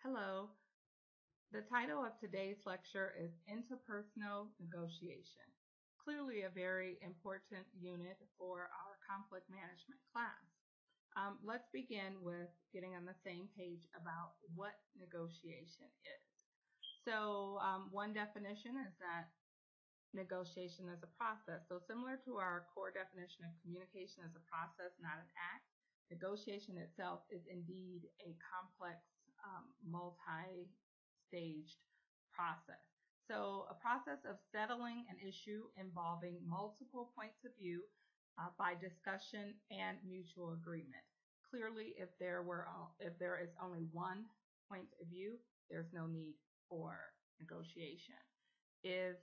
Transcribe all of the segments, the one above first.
Hello. The title of today's lecture is Interpersonal Negotiation. Clearly a very important unit for our conflict management class. Let's begin with getting on the same page about what negotiation is. So one definition is that negotiation is a process. So similar to our core definition of communication as a process, not an act, negotiation itself is indeed a complex, multi-staged process. So a process of settling an issue involving multiple points of view by discussion and mutual agreement. Clearly, if there is only one point of view, there's no need for negotiation. If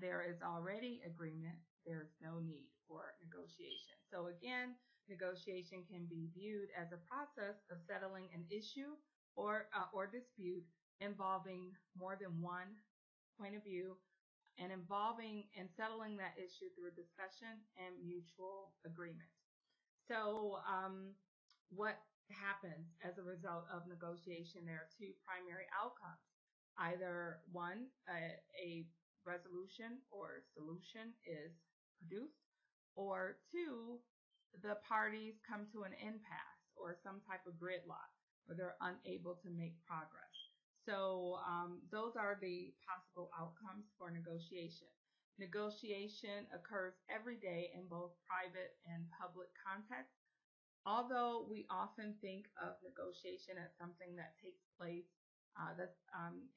there is already agreement, there's no need for negotiation. So again, negotiation can be viewed as a process of settling an issue or dispute involving more than one point of view and involving and settling that issue through discussion and mutual agreement. So what happens as a result of negotiation? There are two primary outcomes. Either one, a resolution or solution is produced, or two, the parties come to an impasse or some type of gridlock where they're unable to make progress. So those are the possible outcomes for negotiation. Negotiation occurs every day in both private and public contexts. Although we often think of negotiation as something that takes place that's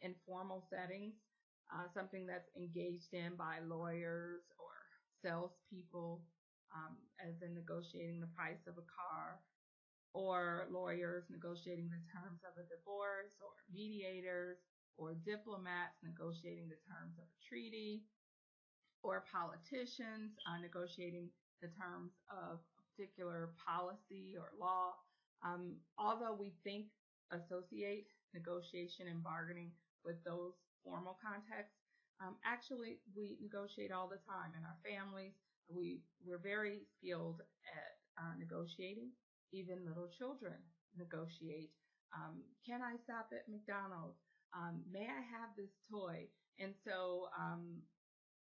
in formal settings, something that's engaged in by lawyers or salespeople, as in negotiating the price of a car, or lawyers negotiating the terms of a divorce, or mediators, or diplomats negotiating the terms of a treaty, or politicians negotiating the terms of a particular policy or law. Although we associate negotiation and bargaining with those formal contexts, actually we negotiate all the time in our families. We're very skilled at negotiating. Even little children negotiate. Can I stop at McDonald's? May I have this toy? And so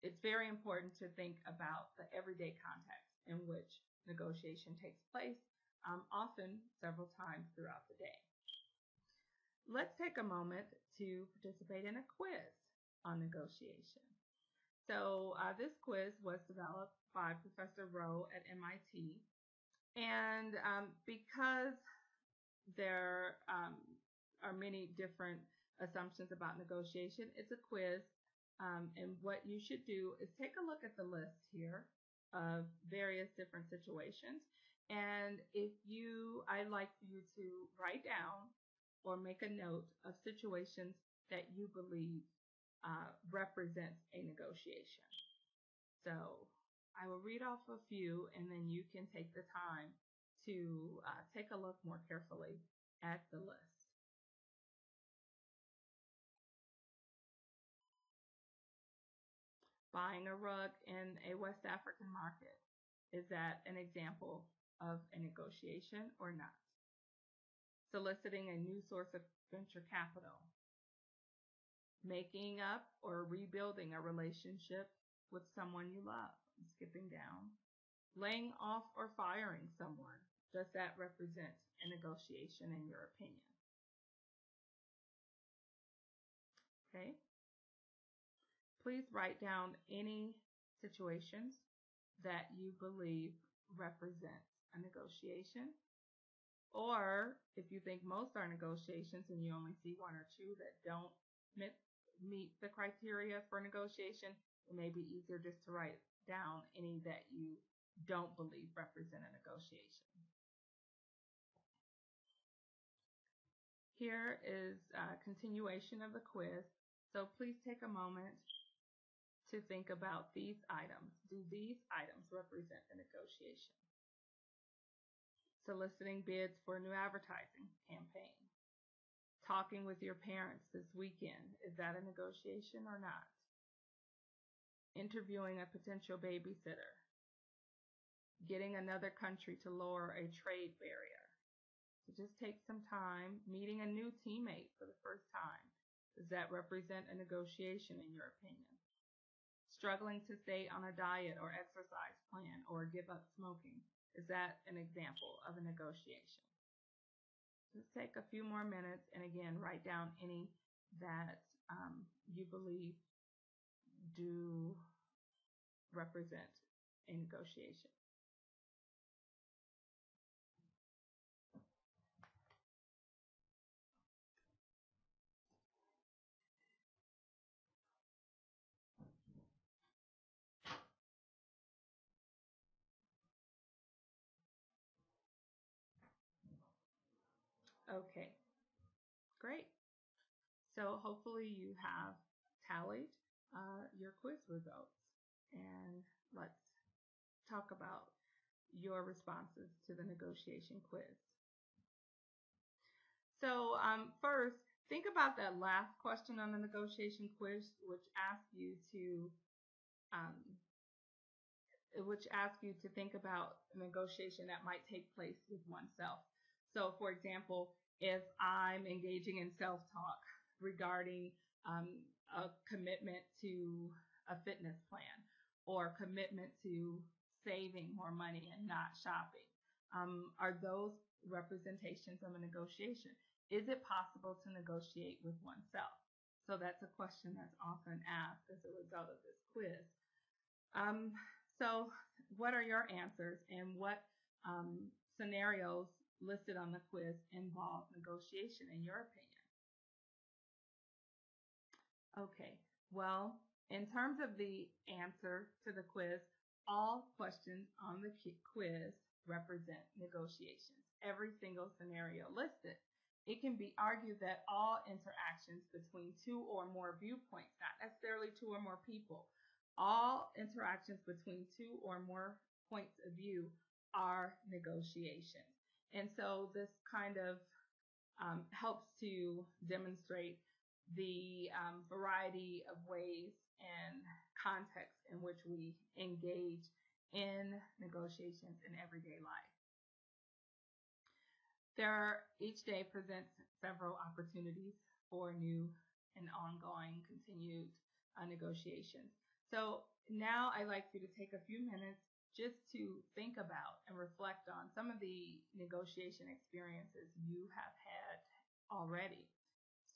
it's very important to think about the everyday context in which negotiation takes place, often several times throughout the day. Let's take a moment to participate in a quiz on negotiation. So this quiz was developed by Professor Rowe at MIT. And because there are many different assumptions about negotiation, it's a quiz. And what you should do is take a look at the list here of various different situations. And I'd like for you to write down or make a note of situations that you believe represents a negotiation. So I will read off a few, and then you can take the time to take a look more carefully at the list. Buying a rug in a West African market. Is that an example of a negotiation or not? Soliciting a new source of venture capital. Making up or rebuilding a relationship with someone you love. I'm skipping down. Laying off or firing someone. Does that represent a negotiation in your opinion? Okay. Please write down any situations that you believe represent a negotiation. Or if you think most are negotiations and you only see one or two that don't meet the criteria for negotiation, it may be easier just to write down any that you don't believe represent a negotiation. Here is a continuation of the quiz, so please take a moment to think about these items. Do these items represent a negotiation? Soliciting bids for a new advertising campaign. Talking with your parents this weekend. Is that a negotiation or not? Interviewing a potential babysitter. Getting another country to lower a trade barrier. So just take some time. Meeting a new teammate for the first time. Does that represent a negotiation in your opinion? Struggling to stay on a diet or exercise plan or give up smoking. Is that an example of a negotiation? Just take a few more minutes and again, write down any that you believe do represent a negotiation. Okay, great. So hopefully you have tallied your quiz results, and let's talk about your responses to the negotiation quiz. So first, think about that last question on the negotiation quiz, which asks you to think about a negotiation that might take place with oneself. So, for example, if I'm engaging in self-talk regarding a commitment to a fitness plan or commitment to saving more money and not shopping, are those representations of a negotiation? Is it possible to negotiate with oneself? So that's a question that's often asked as a result of this quiz. So what are your answers, and what scenarios listed on the quiz involve negotiation in your opinion? Okay, well, in terms of the answer to the quiz, all questions on the quiz represent negotiations, every single scenario listed. It can be argued that all interactions between two or more viewpoints, not necessarily two or more people, all interactions between two or more points of view are negotiations. And so this kind of helps to demonstrate the variety of ways and contexts in which we engage in negotiations in everyday life. Each day presents several opportunities for new and ongoing continued negotiations. So now I'd like you to take a few minutes just to think about and reflect on some of the negotiation experiences you have had already.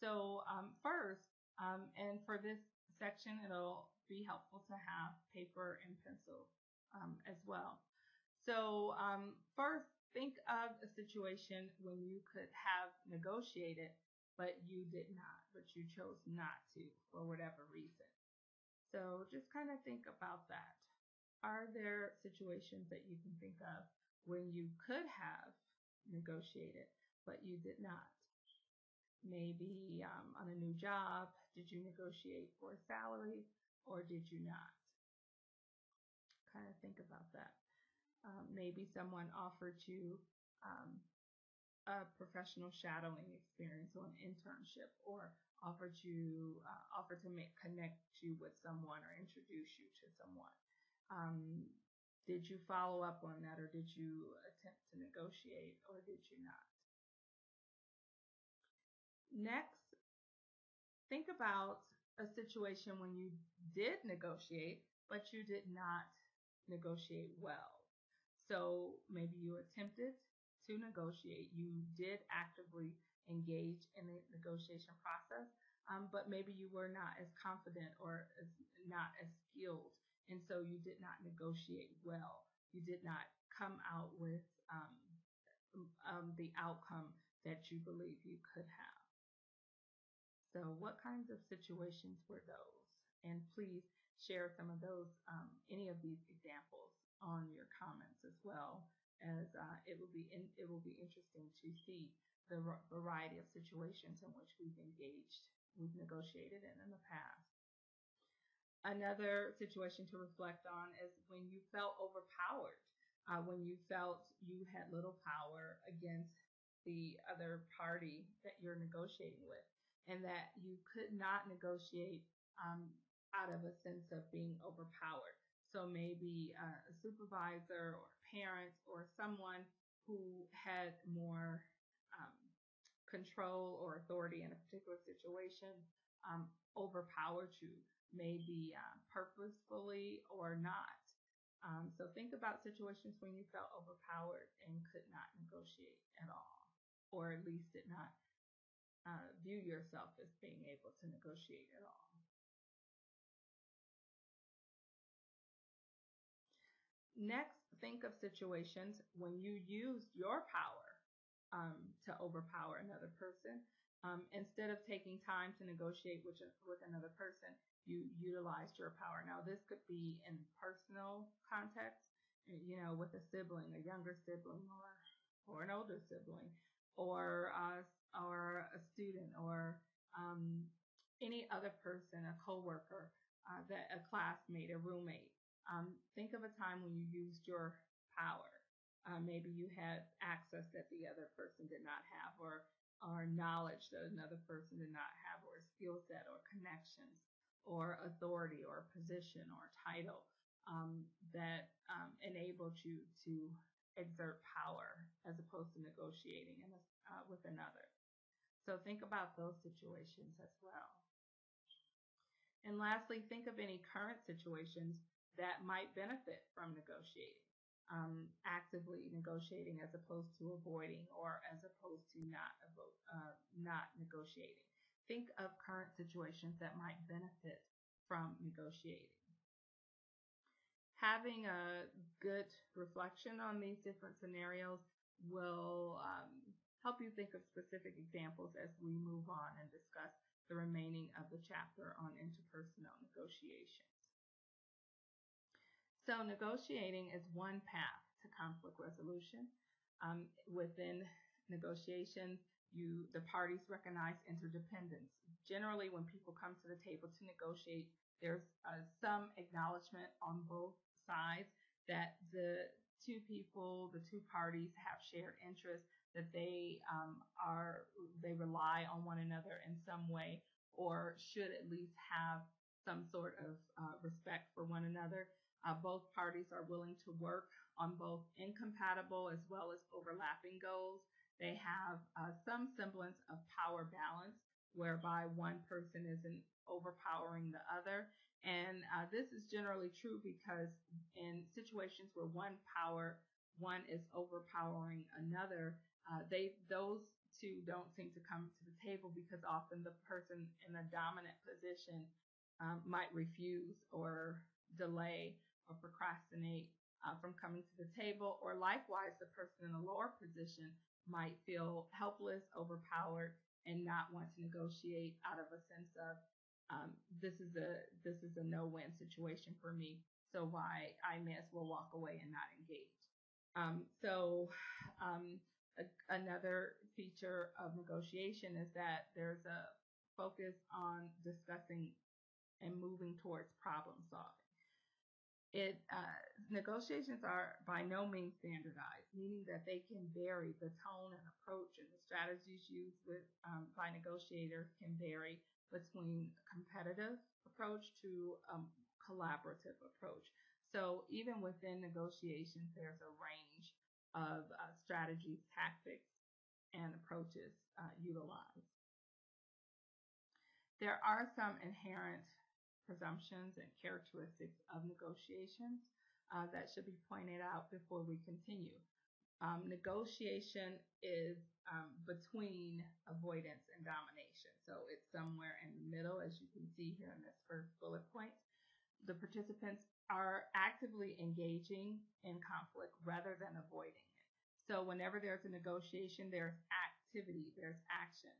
So first, and for this section, it'll be helpful to have paper and pencil as well. So first, think of a situation when you could have negotiated, but you did not, but you chose not to for whatever reason. So just kind of think about that. Are there situations that you can think of when you could have negotiated, but you did not? Maybe on a new job, did you negotiate for a salary or did you not? Kind of think about that. Maybe someone offered you a professional shadowing experience or an internship, or offered to connect you with someone or introduce you to someone. Did you follow up on that, or did you attempt to negotiate, or did you not? Next, think about a situation when you did negotiate, but you did not negotiate well. So maybe you attempted to negotiate, you did actively engage in the negotiation process, but maybe you were not as confident or not as skilled, and so you did not negotiate well. You did not come out with the outcome that you believe you could have. So what kinds of situations were those? And please share some of those, any of these examples on your comments as well, as it will be interesting to see the variety of situations in which we've negotiated in the past. Another situation to reflect on is when you felt overpowered, when you felt you had little power against the other party that you're negotiating with, and that you could not negotiate out of a sense of being overpowered. So maybe a supervisor or parent or someone who had more control or authority in a particular situation overpowered you, maybe purposefully or not. So think about situations when you felt overpowered and could not negotiate at all, or at least did not view yourself as being able to negotiate at all. Next, think of situations when you used your power to overpower another person. Instead of taking time to negotiate with another person, you utilized your power. Now, this could be in personal context, with a sibling, a younger sibling, or an older sibling, or a student, or any other person, a coworker, a classmate, a roommate. Think of a time when you used your power. Maybe you had access that the other person did not have, or knowledge that another person did not have, or a skill set, or connections, or authority, or position, or title that enabled you to exert power as opposed to negotiating with another. So think about those situations as well. And lastly, think of any current situations that might benefit from negotiating, actively negotiating as opposed to avoiding, or as opposed to not negotiating. Think of current situations that might benefit from negotiating. Having a good reflection on these different scenarios will help you think of specific examples as we move on and discuss the remaining of the chapter on interpersonal negotiations. So negotiating is one path to conflict resolution. Within negotiations, the parties recognize interdependence. Generally, when people come to the table to negotiate, there's some acknowledgement on both sides that the two parties have shared interests, that they rely on one another in some way, or should at least have some sort of respect for one another. Both parties are willing to work on both incompatible as well as overlapping goals. They have some semblance of power balance, whereby one person isn't overpowering the other. And this is generally true because in situations where one is overpowering another, those two don't seem to come to the table because often the person in a dominant position might refuse or delay or procrastinate from coming to the table, or likewise, the person in a lower position might feel helpless, overpowered, and not want to negotiate out of a sense of this is a no-win situation for me, so why I may as well walk away and not engage. Another feature of negotiation is that there's a focus on discussing and moving towards problem solving. Negotiations are by no means standardized, meaning that they can vary. The tone and approach and the strategies used by negotiators can vary between a competitive approach to a collaborative approach. So even within negotiations, there's a range of strategies, tactics, and approaches utilized. There are some inherent presumptions and characteristics of negotiations that should be pointed out before we continue. Negotiation is between avoidance and domination. So it's somewhere in the middle, as you can see here in this first bullet point. The participants are actively engaging in conflict rather than avoiding it. So whenever there's a negotiation, there's activity, there's action,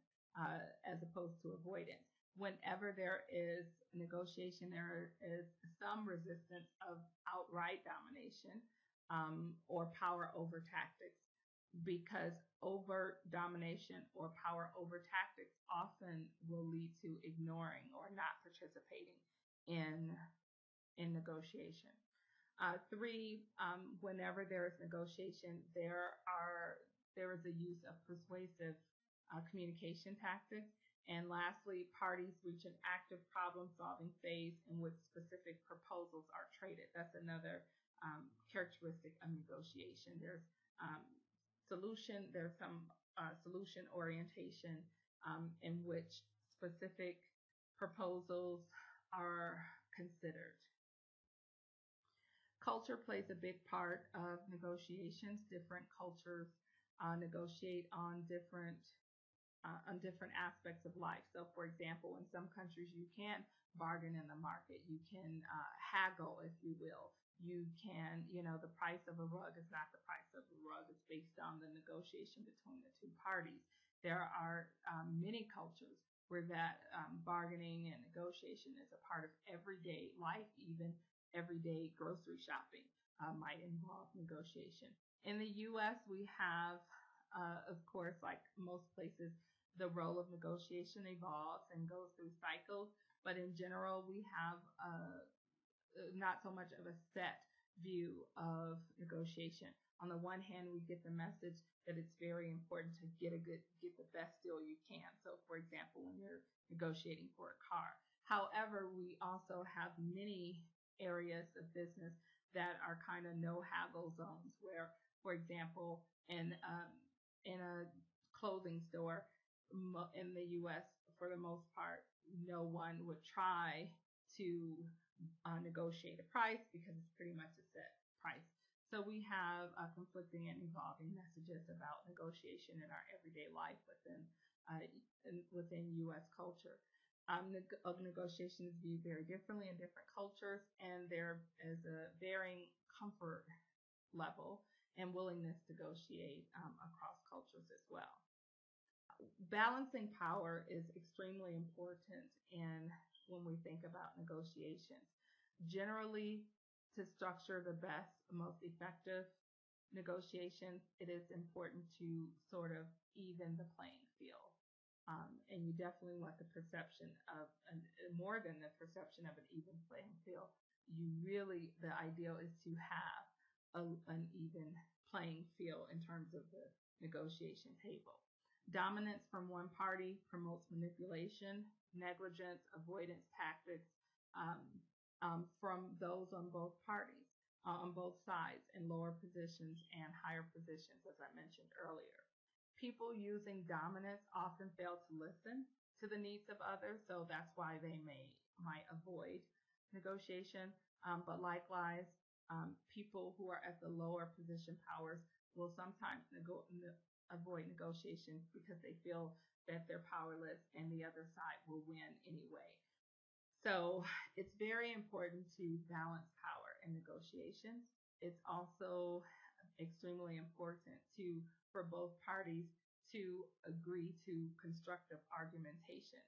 as opposed to avoidance. Whenever there is negotiation, there is some resistance of outright domination or power over tactics, because overt domination or power over tactics often will lead to ignoring or not participating in negotiation. Three, whenever there is negotiation, there is a use of persuasive communication tactics. And lastly, parties reach an active problem-solving phase in which specific proposals are traded. That's another characteristic of negotiation. There's solution, there's some solution orientation, in which specific proposals are considered. Culture plays a big part of negotiations. Different cultures negotiate on different aspects of life. So, for example, in some countries you can bargain in the market. You can haggle, if you will. You can, the price of a rug is not the price of a rug. It's based on the negotiation between the two parties. There are many cultures where that bargaining and negotiation is a part of everyday life. Even everyday grocery shopping might involve negotiation. In the U.S., we have, of course, like most places, the role of negotiation evolves and goes through cycles. But in general, we have not so much of a set view of negotiation. On the one hand, we get the message that it's very important to get the best deal you can. So, for example, when you're negotiating for a car. However, we also have many areas of business that are kind of no haggle zones, where, for example, in a clothing store in the U.S., for the most part, no one would try to negotiate a price because it's pretty much a set price. So we have conflicting and evolving messages about negotiation in our everyday life within U.S. culture. Negotiation is viewed very differently in different cultures, and there is a varying comfort level and willingness to negotiate across cultures as well. Balancing power is extremely important when we think about negotiations. Generally, to structure the best, most effective negotiations, it is important to sort of even the playing field. And you definitely want the perception of, more than the perception of an even playing field. The ideal is to have an even playing field in terms of the negotiation table. Dominance from one party promotes manipulation, negligence, avoidance tactics from those on both parties, on both sides, in lower positions and higher positions, as I mentioned earlier. People using dominance often fail to listen to the needs of others, so that's why they might avoid negotiation. But likewise, people who are at the lower position powers will sometimes avoid negotiation because they feel that they're powerless and the other side will win anyway. So it's very important to balance power in negotiations. It's also extremely important for both parties to agree to constructive argumentation.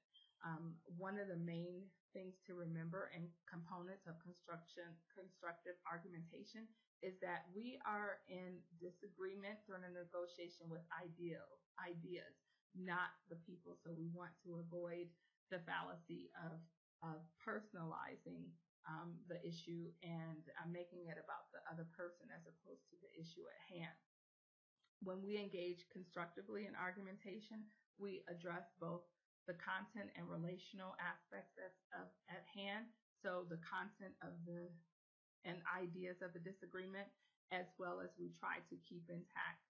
One of the main things to remember and components of constructive argumentation is that we are in disagreement during a negotiation with ideas, not the people. So we want to avoid the fallacy of personalizing the issue and making it about the other person as opposed to the issue at hand. When we engage constructively in argumentation, we address both the content and relational aspects at hand. So the content and ideas of the disagreement, as well as we try to keep intact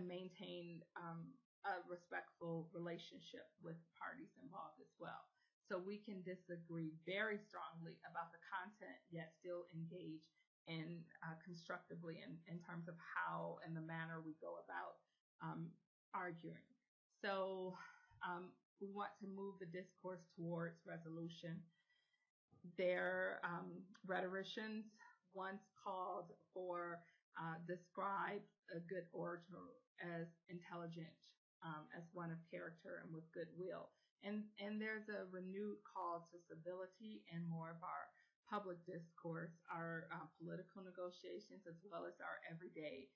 maintain a respectful relationship with parties involved as well. So we can disagree very strongly about the content, yet still engage constructively in terms of how and the manner we go about arguing. So we want to move the discourse towards resolution. Rhetoricians once called for described a good orator as intelligent, as one of character and with goodwill. And there's a renewed call to civility in more of our public discourse, our political negotiations, as well as our everyday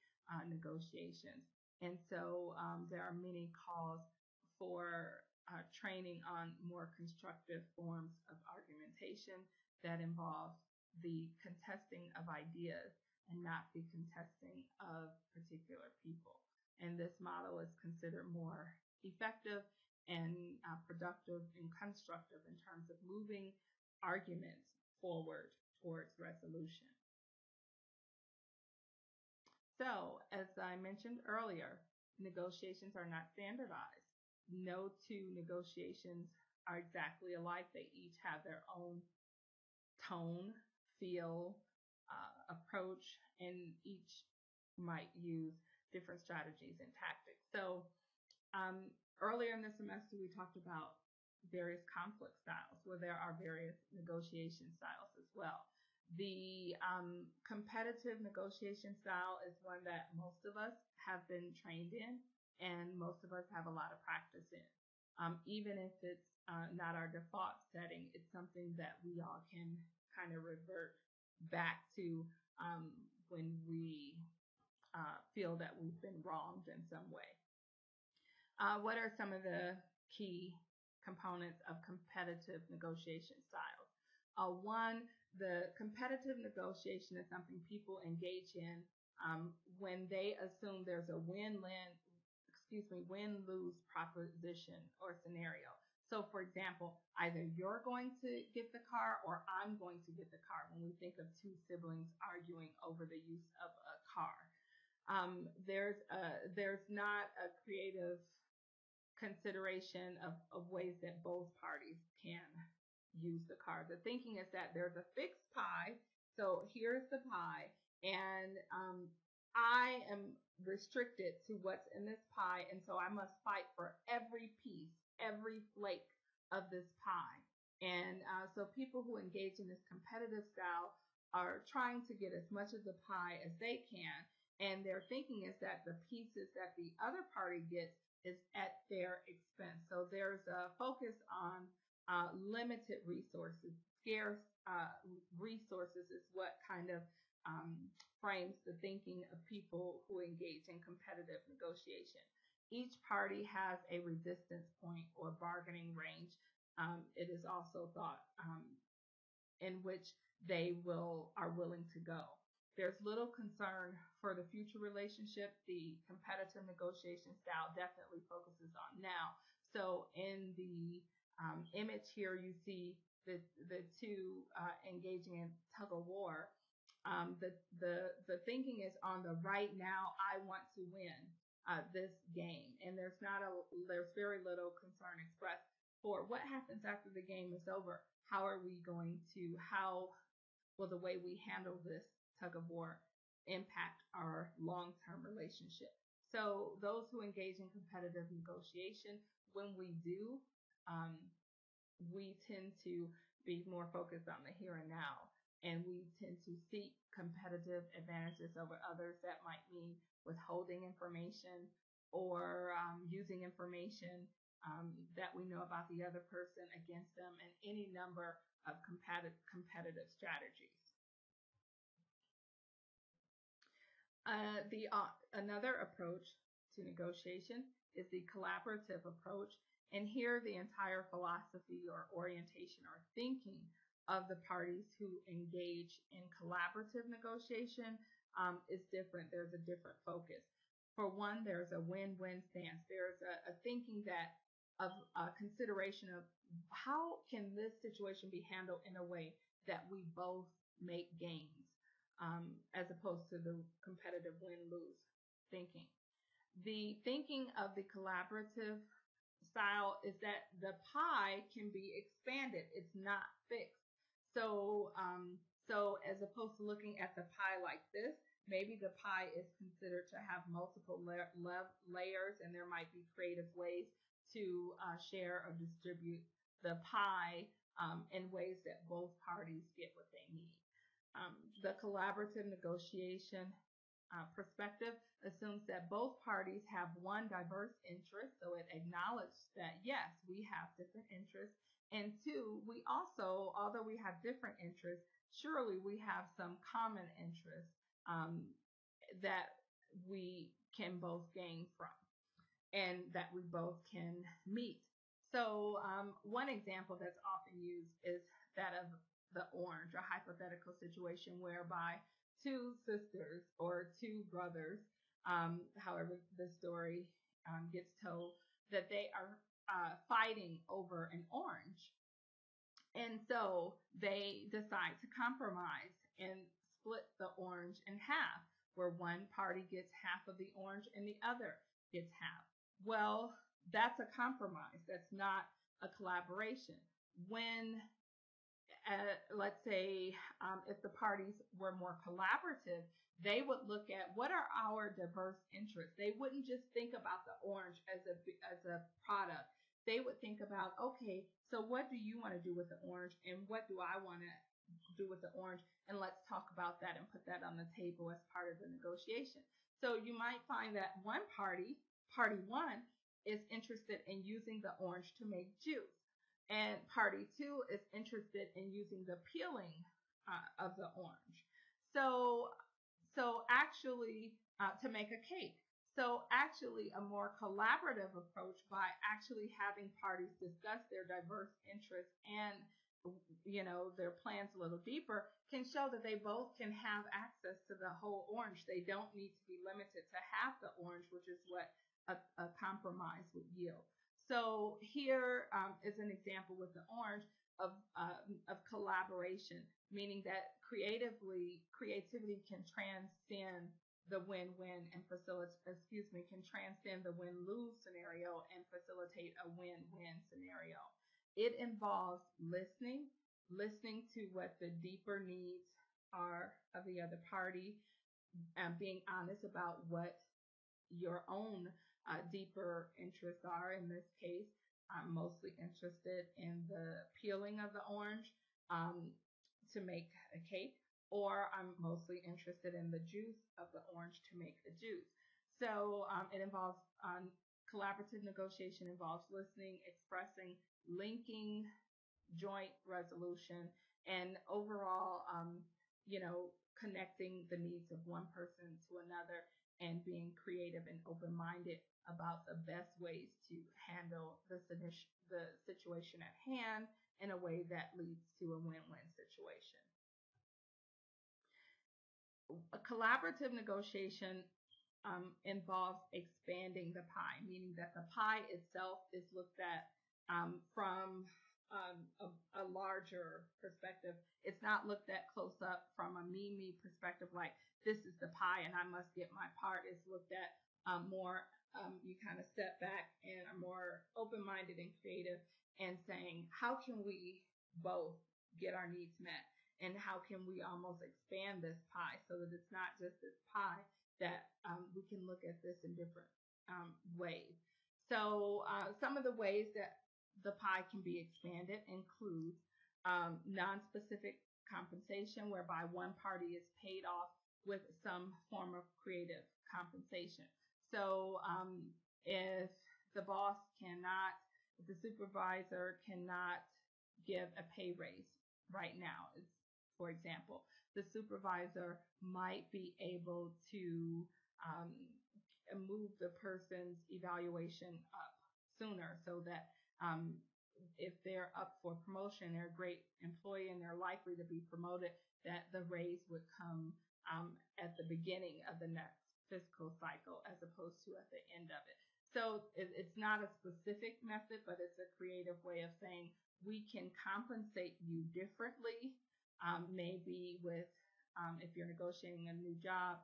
negotiations. And so there are many calls for training on more constructive forms of argumentation that involves the contesting of ideas and not the contesting of particular people. And this model is considered more effective and productive and constructive in terms of moving arguments forward towards resolution. So, as I mentioned earlier, negotiations are not standardized. No two negotiations are exactly alike. They each have their own tone, feel, approach, and each might use different strategies and tactics. So earlier in the semester, we talked about various conflict styles, where there are various negotiation styles as well. The competitive negotiation style is one that most of us have been trained in and most of us have a lot of practice in. Even if it's not our default setting, it's something that we all can kind of revert back to when we feel that we've been wronged in some way. What are some of the key components of competitive negotiation styles? One, the competitive negotiation is something people engage in when they assume there's a win-lose proposition or scenario. So, for example, either you're going to get the car or I'm going to get the car when we think of two siblings arguing over the use of a car. There's not a creative consideration of ways that both parties can use the car. The thinking is that there's a fixed pie, so here's the pie, and I am restricted to what's in this pie, and so I must fight for every piece, every flake of this pie. And so people who engage in this competitive style are trying to get as much of the pie as they can, and their thinking is that the pieces that the other party gets is at their expense. So there's a focus on limited resources. Scarce resources is what kind of frames the thinking of people who engage in competitive negotiation. Each party has a resistance point or bargaining range. It is also thought in which they are willing to go. There's little concern for the future relationship. The competitive negotiation style definitely focuses on now. So in the image here, you see the two engaging in tug of war. The thinking is on the right now. I want to win this game, and there's very little concern expressed for what happens after the game is over. How will the way we handle this tug of war impact our long-term relationship? So those who engage in competitive negotiation, when we do, we tend to be more focused on the here and now, and we tend to seek competitive advantages over others. That might mean withholding information or using information that we know about the other person against them, and any number of competitive strategies. Another approach to negotiation is the collaborative approach, and here the entire philosophy or orientation or thinking of the parties who engage in collaborative negotiation is different. There's a different focus. For one, there's a win-win stance. There's a thinking of consideration of how can this situation be handled in a way that we both make gains. As opposed to the competitive win-lose thinking. The thinking of the collaborative style is that the pie can be expanded. It's not fixed. So as opposed to looking at the pie like this, maybe the pie is considered to have multiple layers, and there might be creative ways to share or distribute the pie in ways that both parties get what they need. The collaborative negotiation perspective assumes that both parties have one diverse interest, so it acknowledges that yes, we have different interests, and two, we also, although we have different interests, surely we have some common interests that we can both gain from and that we both can meet. So one example that's often used is that of the orange, a hypothetical situation whereby two sisters or two brothers, however the story gets told, that they are fighting over an orange. And so they decide to compromise and split the orange in half, where one party gets half of the orange and the other it's half. Well, that's a compromise. That's not a collaboration. When let's say if the parties were more collaborative, they would look at what are our diverse interests. They wouldn't just think about the orange as a product. They would think about, okay, so what do you want to do with the orange, and what do I want to do with the orange, and let's talk about that and put that on the table as part of the negotiation. So you might find that one party, party one, is interested in using the orange to make juice. And party two is interested in using the peeling of the orange. So, so actually, to make a cake. So actually, a more collaborative approach by actually having parties discuss their diverse interests and their plans a little deeper can show that they both can have access to the whole orange. They don't need to be limited to half the orange, which is what a compromise would yield. So here is an example with the orange of collaboration, meaning that creativity can transcend the win-win and can transcend the win-lose scenario and facilitate a win-win scenario. It involves listening to what the deeper needs are of the other party, and being honest about what your own deeper interests are. In this case, I'm mostly interested in the peeling of the orange to make a cake, or I'm mostly interested in the juice of the orange to make the juice. So it involves collaborative negotiation involves listening, expressing, linking, joint resolution, and overall, connecting the needs of one person to another and being creative and open-minded about the best ways to handle the situation at hand in a way that leads to a win-win situation. A collaborative negotiation involves expanding the pie, meaning that the pie itself is looked at from a larger perspective. It's not looked at close up from a me perspective, like this is the pie and I must get my part. It's looked at more, you kind of step back and are more open-minded and creative and saying, how can we both get our needs met? And how can we almost expand this pie so that it's not just this pie, that we can look at this in different ways. So some of the ways that the pie can be expanded include non-specific compensation, whereby one party is paid off with some form of creative compensation. So if the supervisor cannot give a pay raise right now, for example, the supervisor might be able to move the person's evaluation up sooner, so that if they're up for promotion, they're a great employee and they're likely to be promoted, that the raise would come at the beginning of the next fiscal cycle as opposed to at the end of it. So it's not a specific method, but it's a creative way of saying we can compensate you differently. Maybe with if you're negotiating a new job,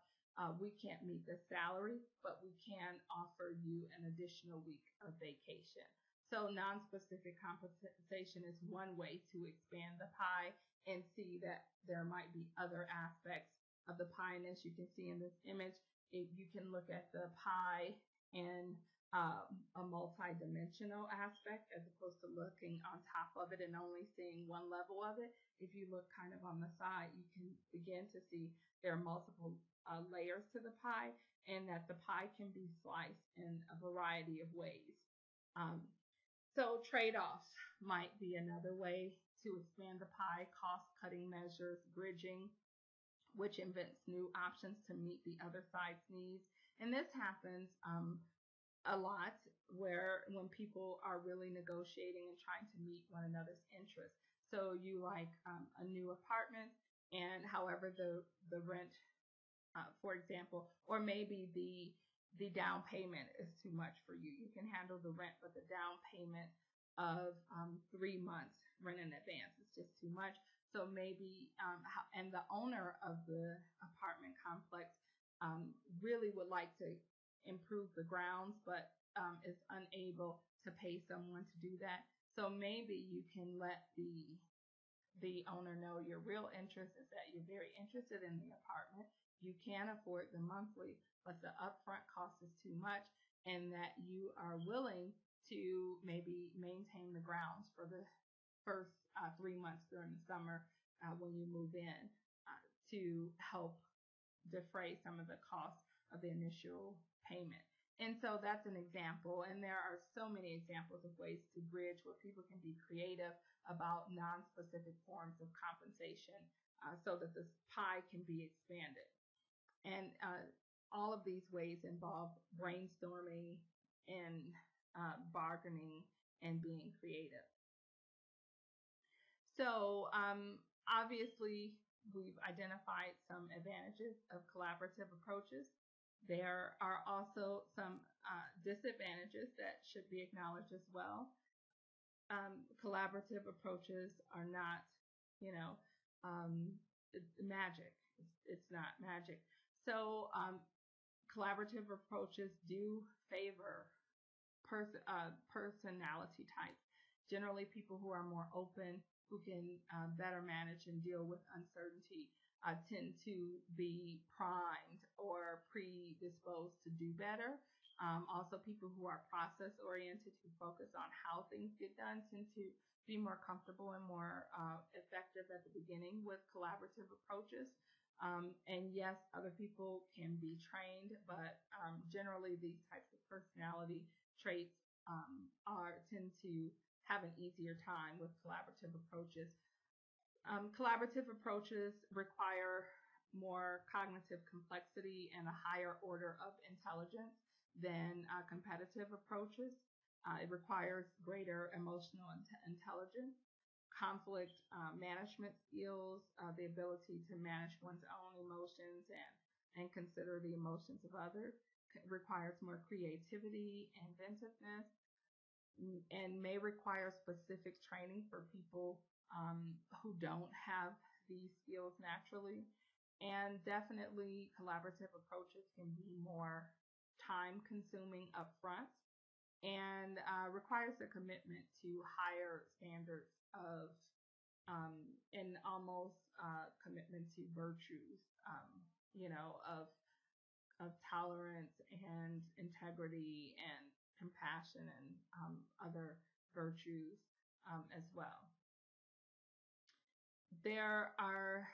we can't meet the salary, but we can offer you an additional week of vacation. So non-specific compensation is one way to expand the pie and see that there might be other aspects of the pie. And as you can see in this image, you can look at the pie in a multi-dimensional aspect as opposed to looking on top of it and only seeing one level of it. If you look kind of on the side, you can begin to see there are multiple layers to the pie, and that the pie can be sliced in a variety of ways. So trade-offs might be another way to expand the pie. Cost-cutting measures, bridging, which invents new options to meet the other side's needs. And this happens a lot when people are really negotiating and trying to meet one another's interests. So you like a new apartment, and however the rent, for example, or maybe the down payment is too much for you. You can handle the rent, but the down payment of 3 months rent in advance is just too much. So maybe, and the owner of the apartment complex really would like to improve the grounds, but is unable to pay someone to do that. So maybe you can let the owner know your real interest is that you're very interested in the apartment. You can afford the monthly, but the upfront cost is too much, and that you are willing to maybe maintain the grounds for the first 3 months during the summer when you move in to help defray some of the costs of the initial payment. And so that's an example. And there are so many examples of ways to bridge where people can be creative about non-specific forms of compensation so that this pie can be expanded. And all of these ways involve brainstorming and bargaining and being creative. So obviously, we've identified some advantages of collaborative approaches. There are also some disadvantages that should be acknowledged as well. Collaborative approaches are not, magic. It's not magic. So collaborative approaches do favor personality types. Generally, people who are more open, who can better manage and deal with uncertainty, tend to be primed or predisposed to do better. Also, people who are process oriented, who focus on how things get done, tend to be more comfortable and more effective at the beginning with collaborative approaches. And yes, other people can be trained, but generally these types of personality traits tend to have an easier time with collaborative approaches. Collaborative approaches require more cognitive complexity and a higher order of intelligence than competitive approaches. It requires greater emotional intelligence, conflict management skills, the ability to manage one's own emotions and consider the emotions of others. It requires more creativity, inventiveness, and may require specific training for people who don't have these skills naturally. And definitely collaborative approaches can be more time consuming upfront and requires a commitment to higher standards of and almost commitment to virtues, of tolerance and integrity and compassion and other virtues as well. There are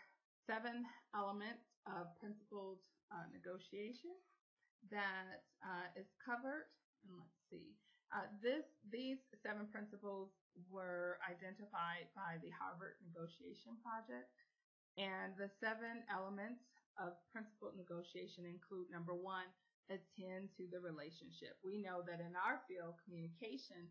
7 elements of principled negotiation that is covered. And let's see. These 7 principles were identified by the Harvard Negotiation Project. And the 7 elements of principled negotiation include, number 1, attend to the relationship. We know that in our field, communication,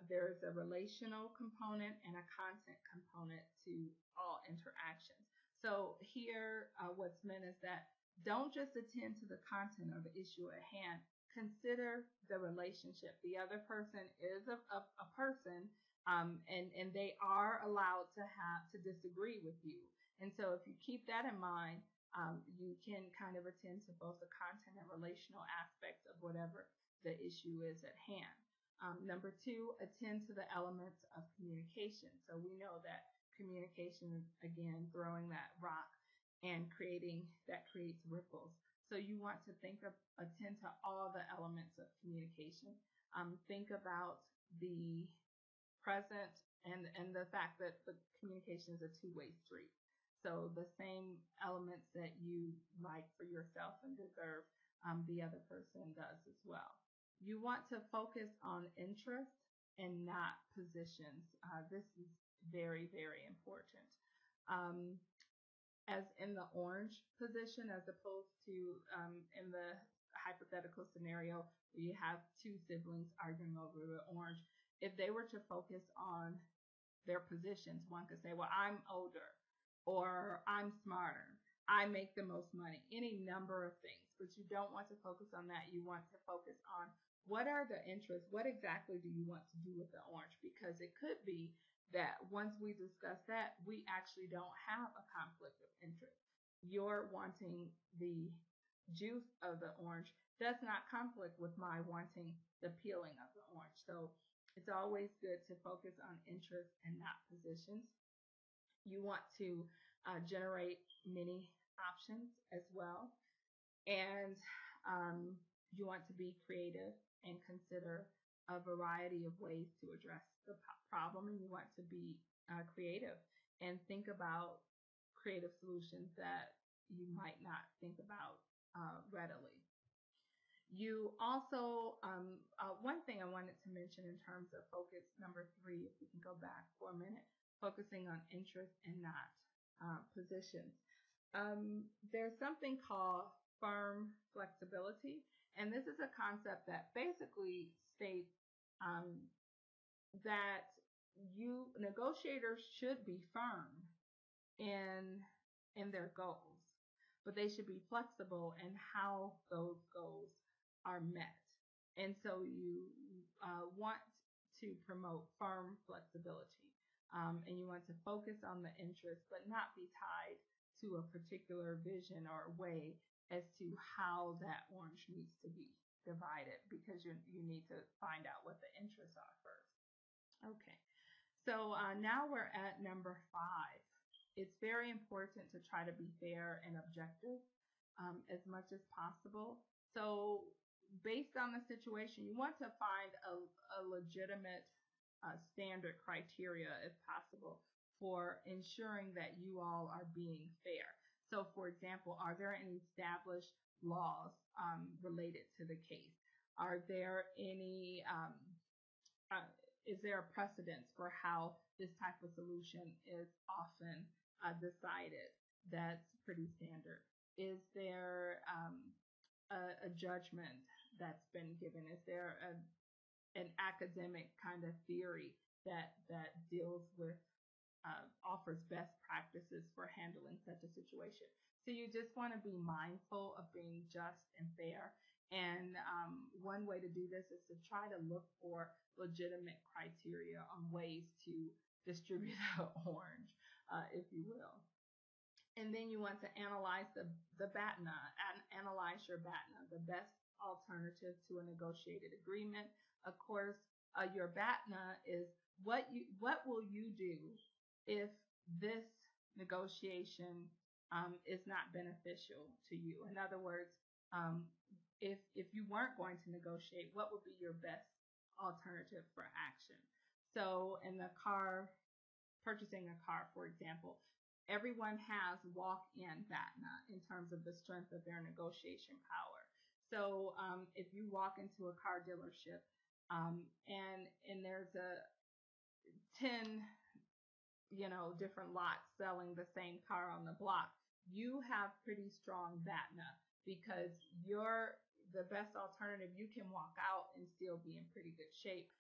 there's a relational component and a content component to all interactions. So here, what's meant is that don't just attend to the content of the issue at hand. Consider the relationship. The other person is a person, and they are allowed to disagree with you. And so if you keep that in mind, you can kind of attend to both the content and relational aspects of whatever the issue is at hand. Number 2, attend to the elements of communication. So we know that communication is, again, throwing that rock and creates ripples. So you want to attend to all the elements of communication. Think about the present and the fact that the communication is a two-way street. So the same elements that you like for yourself and deserve, the other person does as well. You want to focus on interest and not positions. This is very, very important. As in the orange position, as opposed to in the hypothetical scenario where you have 2 siblings arguing over the orange, if they were to focus on their positions, one could say, well, I'm older, or I'm smarter, I make the most money, any number of things. But you don't want to focus on that. You want to focus on what are the interests? What exactly do you want to do with the orange? Because it could be that once we discuss that, we actually don't have a conflict of interest. You're wanting the juice of the orange does not conflict with my wanting the peeling of the orange. So it's always good to focus on interest and not positions. You want to generate many options as well. And you want to be creative and consider a variety of ways to address the problem. And you want to be creative and think about creative solutions that you might not think about readily. You also, one thing I wanted to mention in terms of focus number 3, if we can go back for a minute, focusing on interest and not positions. There's something called firm flexibility, and this is a concept that basically states that negotiators should be firm in their goals, but they should be flexible in how those goals are met. And so you want to promote firm flexibility, and you want to focus on the interest, but not be tied to a particular vision or way as to how that orange needs to be divided, because you need to find out what the interests are first. Okay, so now we're at number 5. It's very important to try to be fair and objective as much as possible. So based on the situation, you want to find a legitimate standard criteria, if possible, for ensuring that you all are being fair. So, for example, are there any established laws related to the case? Are there any, is there a precedence for how this type of solution is often decided? That's pretty standard. Is there a judgment that's been given? Is there an academic kind of theory that deals with offers best practices for handling such a situation? So you just want to be mindful of being just and fair. And one way to do this is to try to look for legitimate criteria on ways to distribute the orange, if you will. And then you want to analyze the BATNA, analyze your BATNA, the best alternative to a negotiated agreement. Of course, your BATNA is what will you do if this negotiation is not beneficial to you. In other words, if you weren't going to negotiate, what would be your best alternative for action? So in the purchasing a car, for example, everyone has walk-in BATNA in terms of the strength of their negotiation power. So if you walk into a car dealership and there's a 10 different lots selling the same car on the block, you have pretty strong BATNA because you're the best alternative. You can walk out and still be in pretty good shape,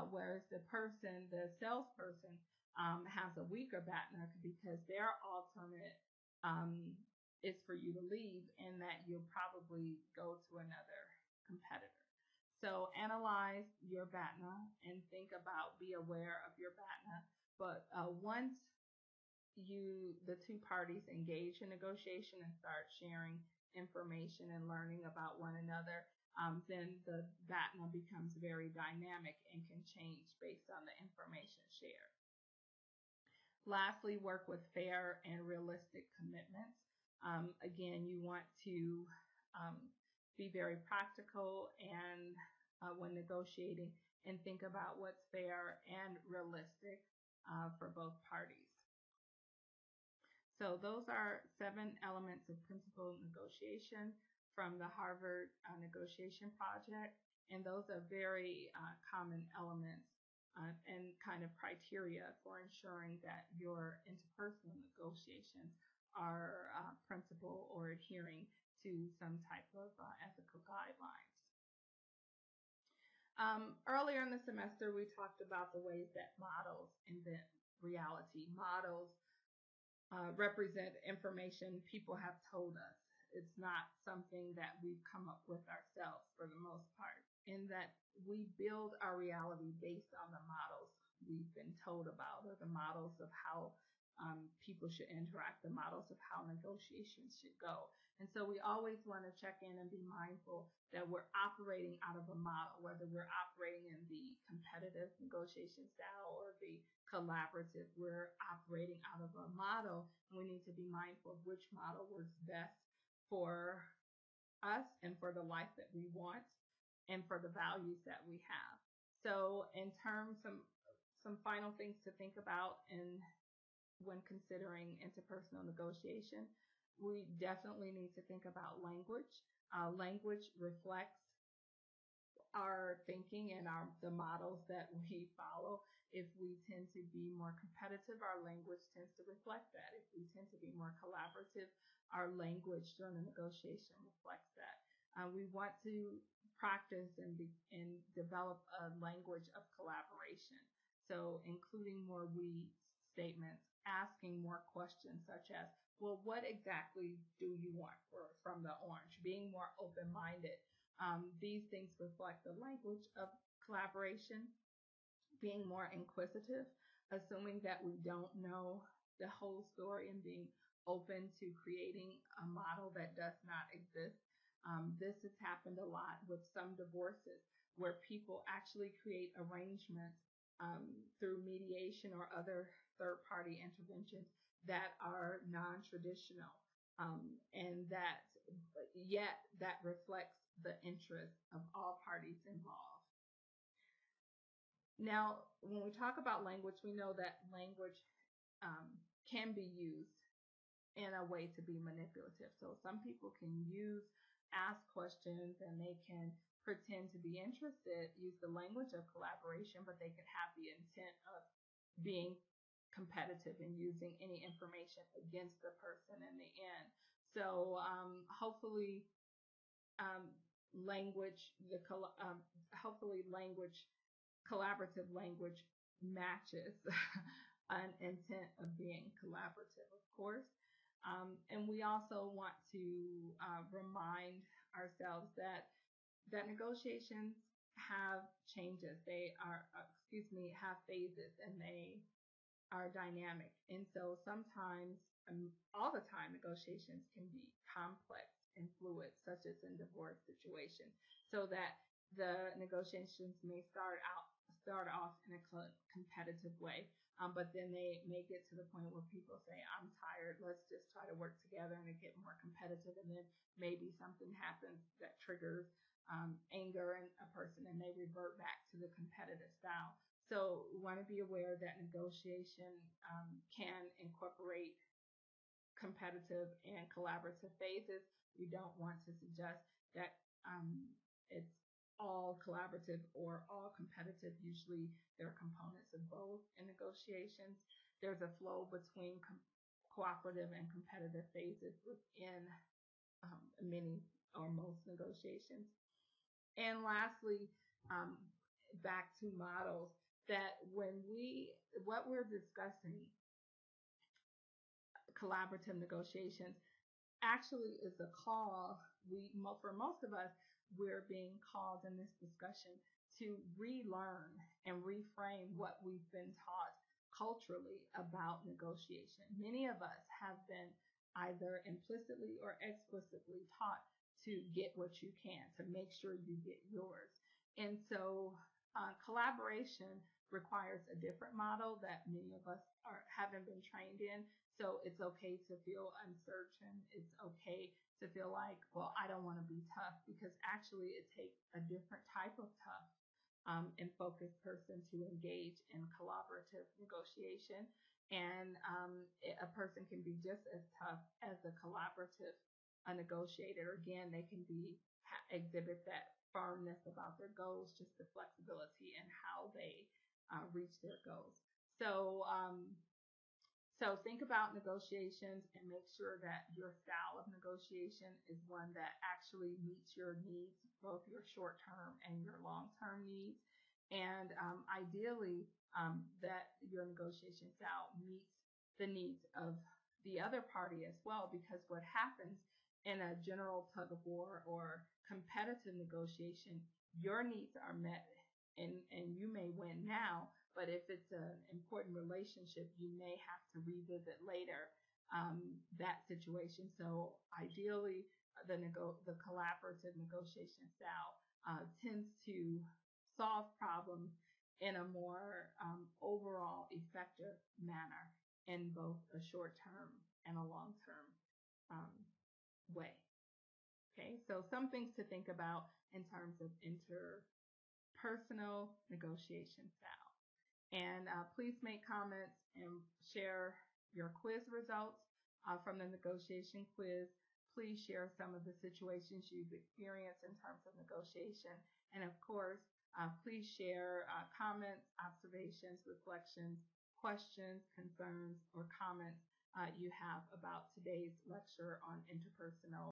whereas the salesperson has a weaker BATNA because their alternate is for you to leave and that you'll probably go to another competitor. So analyze your BATNA and be aware of your BATNA. But once the two parties engage in negotiation and start sharing information and learning about one another, then the BATNA becomes very dynamic and can change based on the information shared. Lastly, work with fair and realistic commitments. Again, you want to be very practical and when negotiating and think about what's fair and realistic for both parties. So those are 7 elements of principled negotiation from the Harvard Negotiation Project, and those are very common elements and kind of criteria for ensuring that your interpersonal negotiations are principled or adhering to some type of ethical guidelines. Earlier in the semester, we talked about the ways that models invent reality. Models represent information people have told us. It's not something that we've come up with ourselves for the most part, in that we build our reality based on the models we've been told about, or the models of how people should interact, the models of how negotiations should go. And so we always want to check in and be mindful that we're operating out of a model, whether we're operating in the competitive negotiation style or the collaborative, we're operating out of a model, and we need to be mindful of which model works best for us and for the life that we want and for the values that we have. So in terms of some final things to think about when considering interpersonal negotiation, we definitely need to think about language. Language reflects our thinking and the models that we follow. If we tend to be more competitive, our language tends to reflect that. If we tend to be more collaborative, our language during the negotiation reflects that. We want to practice and develop a language of collaboration. So including more we statements, asking more questions such as, well, what exactly do you want from the orange? Being more open-minded. These things reflect the language of collaboration. Being more inquisitive, assuming that we don't know the whole story and being open to creating a model that does not exist. This has happened a lot with some divorces where people actually create arrangements through mediation or other third-party interventions that are non-traditional, and that reflects the interest of all parties involved. Now, when we talk about language, we know that language can be used in a way to be manipulative. So some people can ask questions, and they can pretend to be interested, use the language of collaboration, but they could have the intent of being competitive and using any information against the person in the end. So hopefully collaborative language matches an intent of being collaborative, of course. And we also want to remind ourselves that negotiations have changes. They have phases, and they are dynamic. And so sometimes, all the time, negotiations can be complex and fluid, such as in divorce situations, so that the negotiations may start off in a competitive way, but then they may get to the point where people say, I'm tired, let's just try to work together and get more competitive, and then maybe something happens that triggers anger in a person, and they revert back to the competitive style. So we want to be aware that negotiation can incorporate competitive and collaborative phases. We don't want to suggest that it's all collaborative or all competitive. Usually there are components of both in negotiations. There's a flow between cooperative and competitive phases within many or most negotiations. And lastly, back to models, that what we're discussing, collaborative negotiations, actually is a call. For most of us, we're being called in this discussion to relearn and reframe what we've been taught culturally about negotiation. Many of us have been either implicitly or explicitly taught to get what you can, to make sure you get yours. And so collaboration requires a different model that many of us haven't been trained in. So it's okay to feel uncertain. It's okay to feel like, well, I don't want to be tough, because actually it takes a different type of tough and focused person to engage in collaborative negotiation. And a person can be just as tough as a collaborative negotiator. Again, they can exhibit that firmness about their goals, just the flexibility in how they reach their goals. So think about negotiations and make sure that your style of negotiation is one that actually meets your needs, both your short-term and your long-term needs. And ideally, that your negotiation style meets the needs of the other party as well, because what happens in a general tug of war or competitive negotiation, your needs are met and you may win now, but if it's an important relationship, you may have to revisit later that situation. So ideally, the collaborative negotiation style tends to solve problems in a more overall effective manner in both a short-term and a long-term way. Okay, so some things to think about in terms of interpersonal negotiation style. And please make comments and share your quiz results from the negotiation quiz. Please share some of the situations you've experienced in terms of negotiation. And of course, please share comments, observations, reflections, questions, concerns, or comments you have about today's lecture on interpersonal